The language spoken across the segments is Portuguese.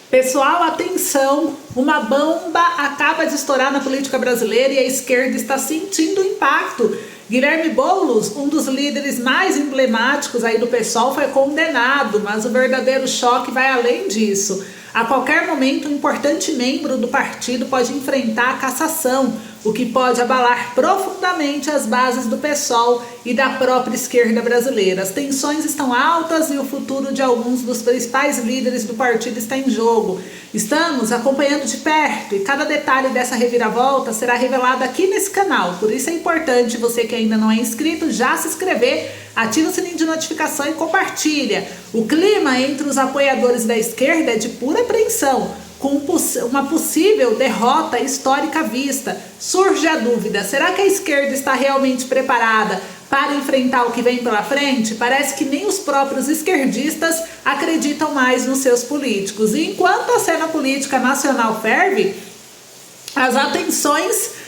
Pessoal, atenção! Uma bomba acaba de estourar na política brasileira e a esquerda está sentindo o impacto. Guilherme Boulos, um dos líderes mais emblemáticos aí do PSOL, foi condenado, mas o verdadeiro choque vai além disso. A qualquer momento, um importante membro do partido pode enfrentar a cassação, o que pode abalar profundamente as bases do PSOL e da própria esquerda brasileira. As tensões estão altas e o futuro de alguns dos principais líderes do partido está em jogo. Estamos acompanhando de perto e cada detalhe dessa reviravolta será revelado aqui nesse canal. Por isso é importante você que ainda não é inscrito já se inscrever, ativa o sininho de notificação e compartilha. O clima entre os apoiadores da esquerda é de pura apreensão, com uma possível derrota histórica à vista. Surge a dúvida, será que a esquerda está realmente preparada para enfrentar o que vem pela frente? Parece que nem os próprios esquerdistas acreditam mais nos seus políticos. E enquanto a cena política nacional ferve, as atenções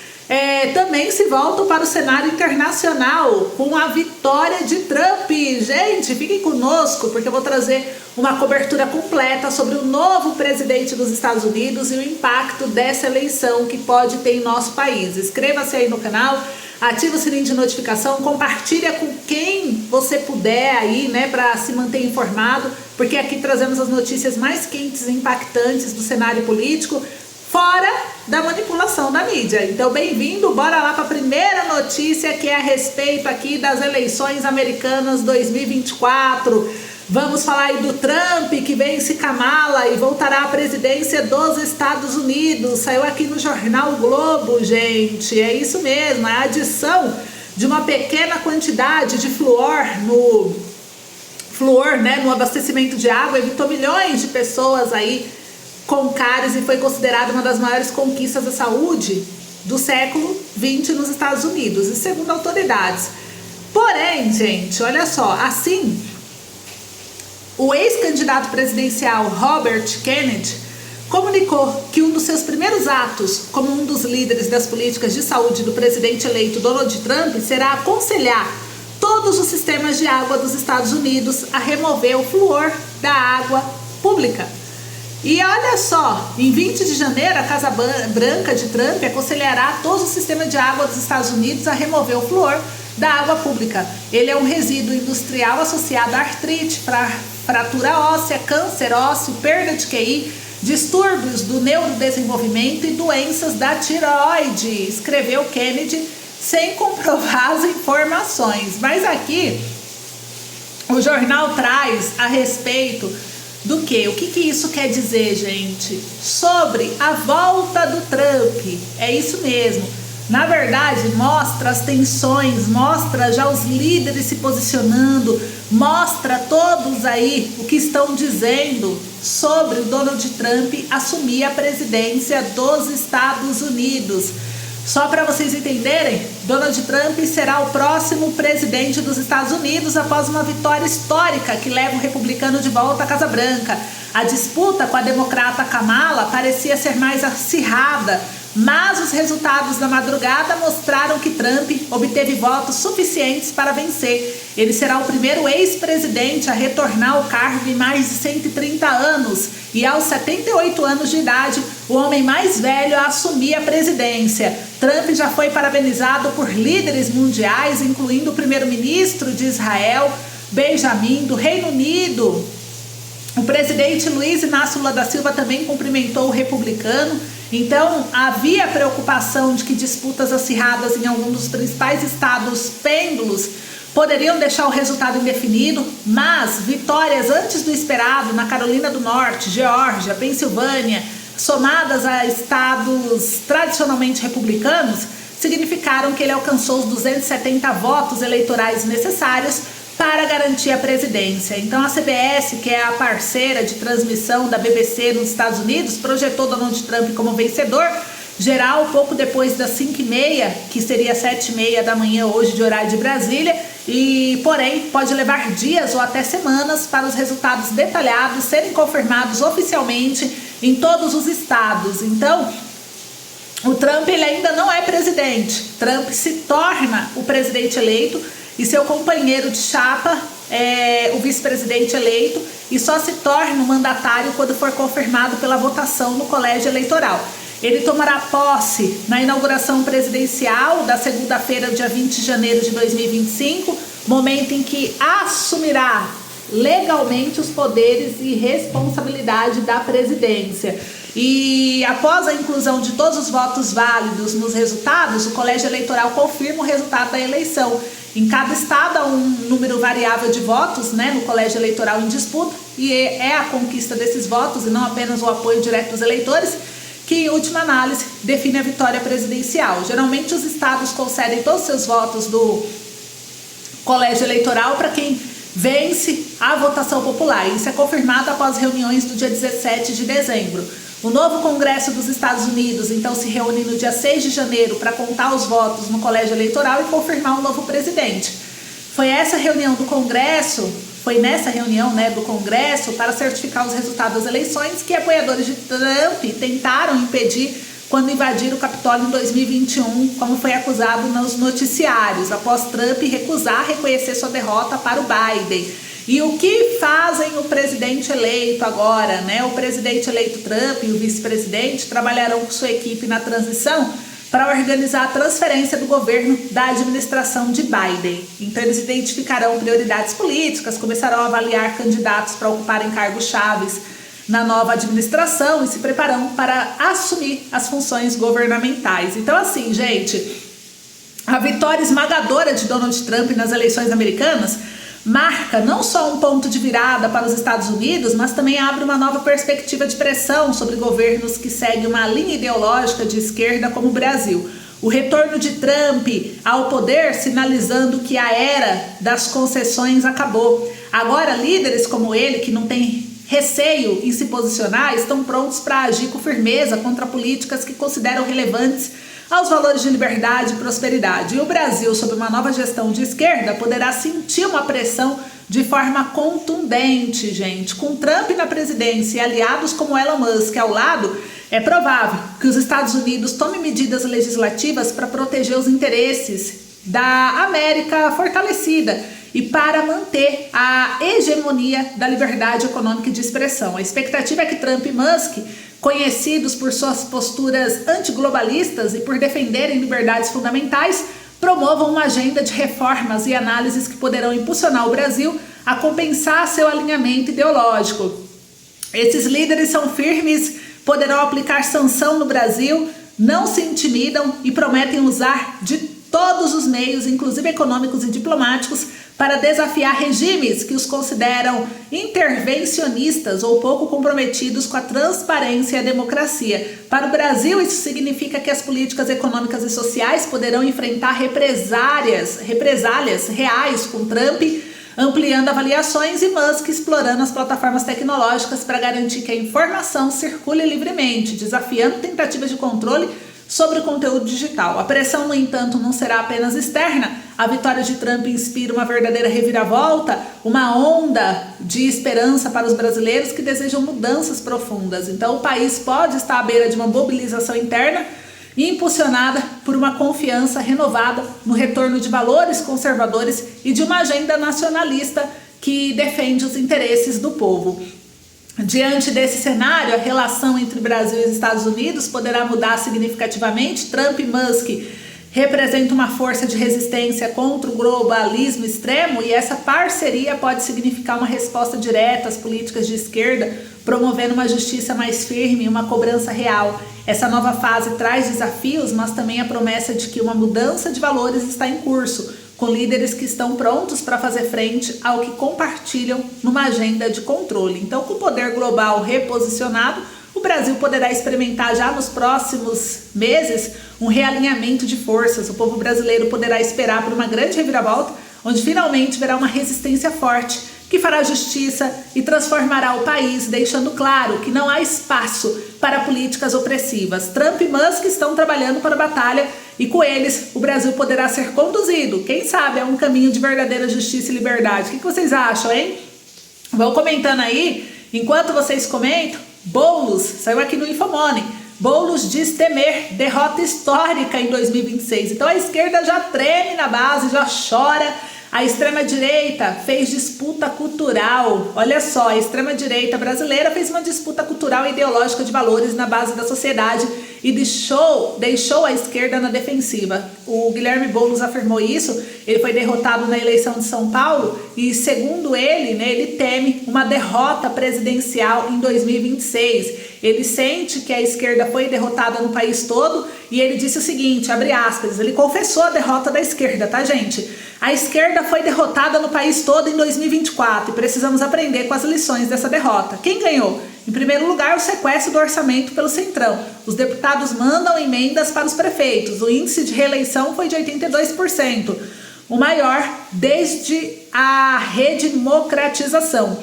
também se voltam para o cenário internacional com a vitória de Trump. Gente, fiquem conosco porque eu vou trazer uma cobertura completa sobre o novo presidente dos Estados Unidos e o impacto dessa eleição que pode ter em nosso país. Inscreva-se aí no canal, ativa o sininho de notificação, compartilha com quem você puder aí, né, para se manter informado, porque aqui trazemos as notícias mais quentes e impactantes do cenário político, fora da manipulação da mídia. Então, bem-vindo, bora lá para a primeira notícia, que é a respeito aqui das eleições americanas 2024. Vamos falar aí do Trump, que vence Kamala e voltará à presidência dos Estados Unidos. Saiu aqui no jornal o Globo, gente. É isso mesmo, a adição de uma pequena quantidade de flúor, né, no abastecimento de água evitou milhões de pessoas aí com cáries e foi considerada uma das maiores conquistas da saúde do século XX nos Estados Unidos, e segundo autoridades. Porém, gente, olha só, assim, o ex-candidato presidencial Robert Kennedy comunicou que um dos seus primeiros atos como um dos líderes das políticas de saúde do presidente eleito Donald Trump será aconselhar todos os sistemas de água dos Estados Unidos a remover o flúor da água pública. E olha só, em 20 de janeiro, a Casa Branca de Trump aconselhará todos os sistemas de água dos Estados Unidos a remover o flúor da água pública. Ele é um resíduo industrial associado a artrite, fratura óssea, câncer ósseo, perda de QI, distúrbios do neurodesenvolvimento e doenças da tireoide, escreveu Kennedy, sem comprovar as informações. Mas aqui, o jornal traz a respeito do quê? O que isso quer dizer, gente? Sobre a volta do Trump. É isso mesmo. Na verdade, mostra as tensões, mostra já os líderes se posicionando, mostra todos aí o que estão dizendo sobre o Donald Trump assumir a presidência dos Estados Unidos. Só para vocês entenderem, Donald Trump será o próximo presidente dos Estados Unidos após uma vitória histórica que leva o republicano de volta à Casa Branca. A disputa com a democrata Kamala parecia ser mais acirrada, mas os resultados da madrugada mostraram que Trump obteve votos suficientes para vencer. Ele será o primeiro ex-presidente a retornar ao cargo em mais de 130 anos e aos 78 anos de idade, o homem mais velho a assumir a presidência. Trump já foi parabenizado por líderes mundiais, incluindo o primeiro-ministro de Israel, Benjamin, do Reino Unido. O presidente Luiz Inácio Lula da Silva também cumprimentou o republicano. Então, havia preocupação de que disputas acirradas em algum dos principais estados pêndulos poderiam deixar o resultado indefinido, mas vitórias antes do esperado na Carolina do Norte, Geórgia, Pensilvânia, somadas a estados tradicionalmente republicanos, significaram que ele alcançou os 270 votos eleitorais necessários para garantir a presidência. Então a CBS, que é a parceira de transmissão da BBC nos Estados Unidos, projetou Donald Trump como vencedor geral pouco depois das 5h30, que seria 7h30 da manhã hoje de horário de Brasília, e porém pode levar dias ou até semanas para os resultados detalhados serem confirmados oficialmente em todos os estados. Então o Trump ele ainda não é presidente. Trump se torna o presidente eleito e seu companheiro de chapa o vice-presidente eleito e só se torna um mandatário quando for confirmado pela votação no colégio eleitoral. Ele tomará posse na inauguração presidencial da segunda-feira, dia 20 de janeiro de 2025, momento em que assumirá legalmente os poderes e responsabilidade da presidência. E após a inclusão de todos os votos válidos nos resultados, o colégio eleitoral confirma o resultado da eleição. Em cada estado há um número variável de votos, no colégio eleitoral em disputa, e é a conquista desses votos e não apenas o apoio direto dos eleitores que, em última análise, define a vitória presidencial. Geralmente os estados concedem todos os seus votos do colégio eleitoral para quem vence a votação popular. Isso é confirmado após reuniões do dia 17 de dezembro. O novo Congresso dos Estados Unidos, então, se reúne no dia 6 de janeiro para contar os votos no colégio eleitoral e confirmar o novo presidente. Foi nessa reunião do Congresso, para certificar os resultados das eleições, que apoiadores de Trump tentaram impedir quando invadiram o Capitólio em 2021, como foi acusado nos noticiários, após Trump recusar reconhecer sua derrota para o Biden. E o que fazem o presidente eleito agora, O presidente eleito Trump e o vice-presidente trabalharão com sua equipe na transição para organizar a transferência do governo da administração de Biden. Então eles identificarão prioridades políticas, começarão a avaliar candidatos para ocuparem cargos chaves na nova administração e se preparam para assumir as funções governamentais. Então, assim, gente, a vitória esmagadora de Donald Trump nas eleições americanas marca não só um ponto de virada para os Estados Unidos, mas também abre uma nova perspectiva de pressão sobre governos que seguem uma linha ideológica de esquerda como o Brasil. O retorno de Trump ao poder sinalizando que a era das concessões acabou. Agora, líderes como ele, que não tem receio em se posicionar, estão prontos para agir com firmeza contra políticas que consideram relevantes aos valores de liberdade e prosperidade. E o Brasil, sob uma nova gestão de esquerda, poderá sentir uma pressão de forma contundente, gente. Com Trump na presidência e aliados como Elon Musk ao lado, é provável que os Estados Unidos tomem medidas legislativas para proteger os interesses da América fortalecida e para manter a hegemonia da liberdade econômica e de expressão. A expectativa é que Trump e Musk, conhecidos por suas posturas antiglobalistas e por defenderem liberdades fundamentais, promovam uma agenda de reformas e análises que poderão impulsionar o Brasil a compensar seu alinhamento ideológico. Esses líderes são firmes, poderão aplicar sanção no Brasil, não se intimidam e prometem usar de todos os meios, inclusive econômicos e diplomáticos, para desafiar regimes que os consideram intervencionistas ou pouco comprometidos com a transparência e a democracia. Para o Brasil, isso significa que as políticas econômicas e sociais poderão enfrentar represálias reais com Trump, ampliando avaliações, e Musk explorando as plataformas tecnológicas para garantir que a informação circule livremente, desafiando tentativas de controle sobre o conteúdo digital. A pressão, no entanto, não será apenas externa. A vitória de Trump inspira uma verdadeira reviravolta, uma onda de esperança para os brasileiros que desejam mudanças profundas. Então, o país pode estar à beira de uma mobilização interna impulsionada por uma confiança renovada no retorno de valores conservadores e de uma agenda nacionalista que defende os interesses do povo. Diante desse cenário, a relação entre Brasil e Estados Unidos poderá mudar significativamente. Trump e Musk representam uma força de resistência contra o globalismo extremo, e essa parceria pode significar uma resposta direta às políticas de esquerda, promovendo uma justiça mais firme e uma cobrança real. Essa nova fase traz desafios, mas também a promessa de que uma mudança de valores está em curso, com líderes que estão prontos para fazer frente ao que compartilham numa agenda de controle. Então, com o poder global reposicionado, o Brasil poderá experimentar já nos próximos meses um realinhamento de forças. O povo brasileiro poderá esperar por uma grande reviravolta, onde finalmente verá uma resistência forte que fará justiça e transformará o país, deixando claro que não há espaço para políticas opressivas. Trump e Musk estão trabalhando para a batalha, e com eles o Brasil poderá ser conduzido, quem sabe, a um caminho de verdadeira justiça e liberdade. O que vocês acham, hein? Vão comentando aí. Enquanto vocês comentam, Boulos, saiu aqui no Infomoney, Boulos diz temer derrota histórica em 2026. Então a esquerda já treme na base, já chora A extrema-direita fez disputa cultural. Olha só, a extrema-direita brasileira fez uma disputa cultural e ideológica de valores na base da sociedade e deixou a esquerda na defensiva. O Guilherme Boulos afirmou isso. Ele foi derrotado na eleição de São Paulo e, segundo ele, né, ele teme uma derrota presidencial em 2026. Ele sente que a esquerda foi derrotada no país todo e ele disse o seguinte, abre aspas, ele confessou a derrota da esquerda, tá, gente? A esquerda foi derrotada no país todo em 2024 e precisamos aprender com as lições dessa derrota. Quem ganhou? Em primeiro lugar, o sequestro do orçamento pelo Centrão. Os deputados mandam emendas para os prefeitos. O índice de reeleição foi de 82%, o maior desde a redemocratização.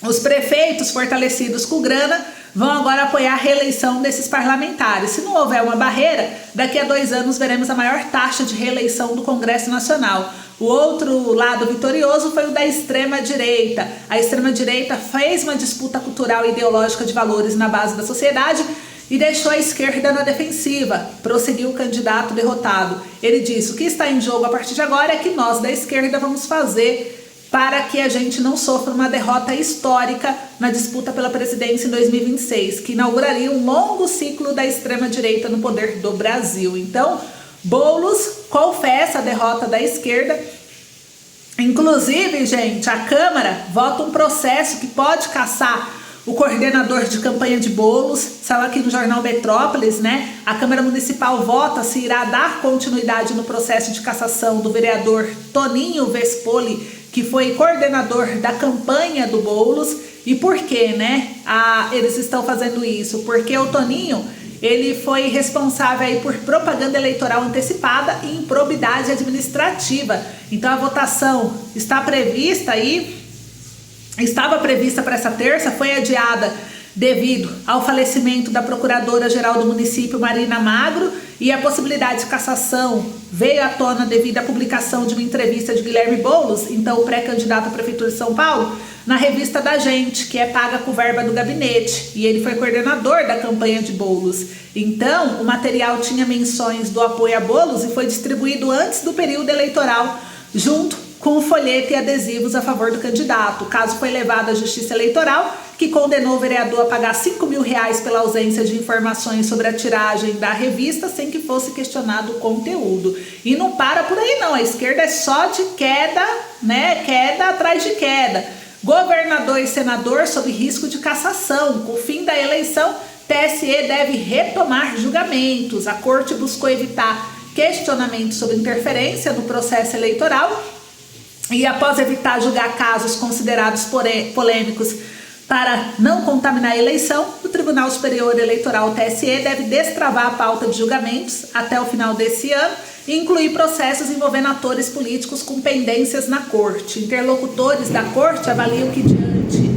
Os prefeitos fortalecidos com grana vão agora apoiar a reeleição desses parlamentares. Se não houver uma barreira, daqui a 2 anos veremos a maior taxa de reeleição do Congresso Nacional. O outro lado vitorioso foi o da extrema-direita. A extrema-direita fez uma disputa cultural e ideológica de valores na base da sociedade e deixou a esquerda na defensiva, prosseguiu o candidato derrotado. Ele disse, o que está em jogo a partir de agora é que nós da esquerda vamos fazer para que a gente não sofra uma derrota histórica na disputa pela presidência em 2026, que inauguraria um longo ciclo da extrema-direita no poder do Brasil. Então, Boulos confessa a derrota da esquerda. Inclusive, gente, a Câmara vota um processo que pode caçar o coordenador de campanha de Boulos. Saiu aqui no jornal Metrópolis, né? A Câmara Municipal vota se irá dar continuidade no processo de cassação do vereador Toninho Vespoli, que foi coordenador da campanha do Boulos. E por quê, né? Eles estão fazendo isso? Porque o Toninho, ele foi responsável aí por propaganda eleitoral antecipada e improbidade administrativa. Então a votação estava prevista para essa terça, foi adiada devido ao falecimento da procuradora-geral do município, Marina Magro, e a possibilidade de cassação veio à tona devido à publicação de uma entrevista de Guilherme Boulos, então o pré-candidato à Prefeitura de São Paulo, na revista da Gente, que é paga com verba do gabinete, e ele foi coordenador da campanha de Boulos. Então, o material tinha menções do apoio a Boulos e foi distribuído antes do período eleitoral, junto com o folheto e adesivos a favor do candidato. O caso foi levado à Justiça Eleitoral, que condenou o vereador a pagar R$5 mil pela ausência de informações sobre a tiragem da revista, sem que fosse questionado o conteúdo. E não para por aí não, a esquerda é só de queda, né? Queda atrás de queda. Governador e senador sob risco de cassação. Com o fim da eleição, TSE deve retomar julgamentos. A corte buscou evitar questionamentos sobre interferência no processo eleitoral e, após evitar julgar casos considerados polêmicos para não contaminar a eleição, o Tribunal Superior Eleitoral, TSE, deve destravar a pauta de julgamentos até o final desse ano e incluir processos envolvendo atores políticos com pendências na corte. Interlocutores da corte avaliam que, diante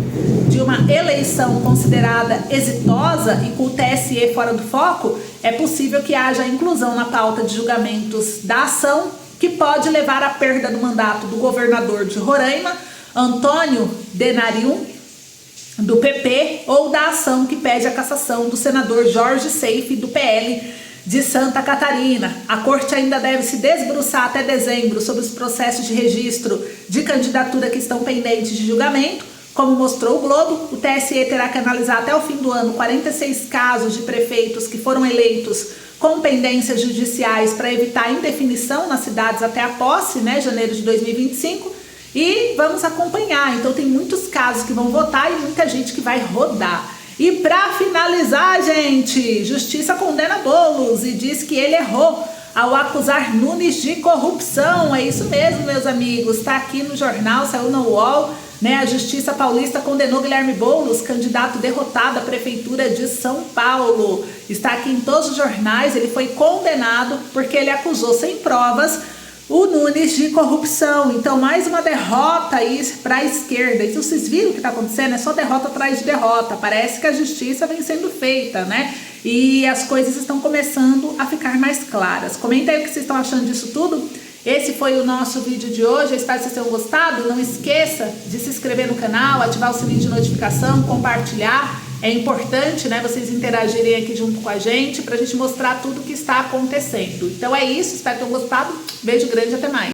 de uma eleição considerada exitosa e com o TSE fora do foco, é possível que haja inclusão na pauta de julgamentos da ação que pode levar à perda do mandato do governador de Roraima, Antônio Denarium, do PP, ou da ação que pede a cassação do senador Jorge Seife, do PL de Santa Catarina. A corte ainda deve se debruçar até dezembro sobre os processos de registro de candidatura que estão pendentes de julgamento. Como mostrou o Globo, o TSE terá que analisar até o fim do ano 46 casos de prefeitos que foram eleitos com pendências judiciais para evitar indefinição nas cidades até a posse, né, janeiro de 2025, e vamos acompanhar. Então tem muitos casos que vão votar e muita gente que vai rodar. E para finalizar, gente, Justiça condena Boulos e diz que ele errou ao acusar Nunes de corrupção. É isso mesmo, meus amigos, está aqui no jornal, saiu no UOL, né? A Justiça Paulista condenou Guilherme Boulos, candidato derrotado à Prefeitura de São Paulo. Está aqui em todos os jornais. Ele foi condenado porque ele acusou sem provas o Nunes de corrupção. Então, mais uma derrota aí para a esquerda. E vocês viram o que está acontecendo? É só derrota atrás de derrota. Parece que a justiça vem sendo feita, né? E as coisas estão começando a ficar mais claras. Comenta aí o que vocês estão achando disso tudo. Esse foi o nosso vídeo de hoje. Eu espero que vocês tenham gostado. Não esqueça de se inscrever no canal, ativar o sininho de notificação, compartilhar. É importante, né, vocês interagirem aqui junto com a gente, pra gente mostrar tudo o que está acontecendo. Então é isso, espero que tenham gostado. Beijo grande, até mais.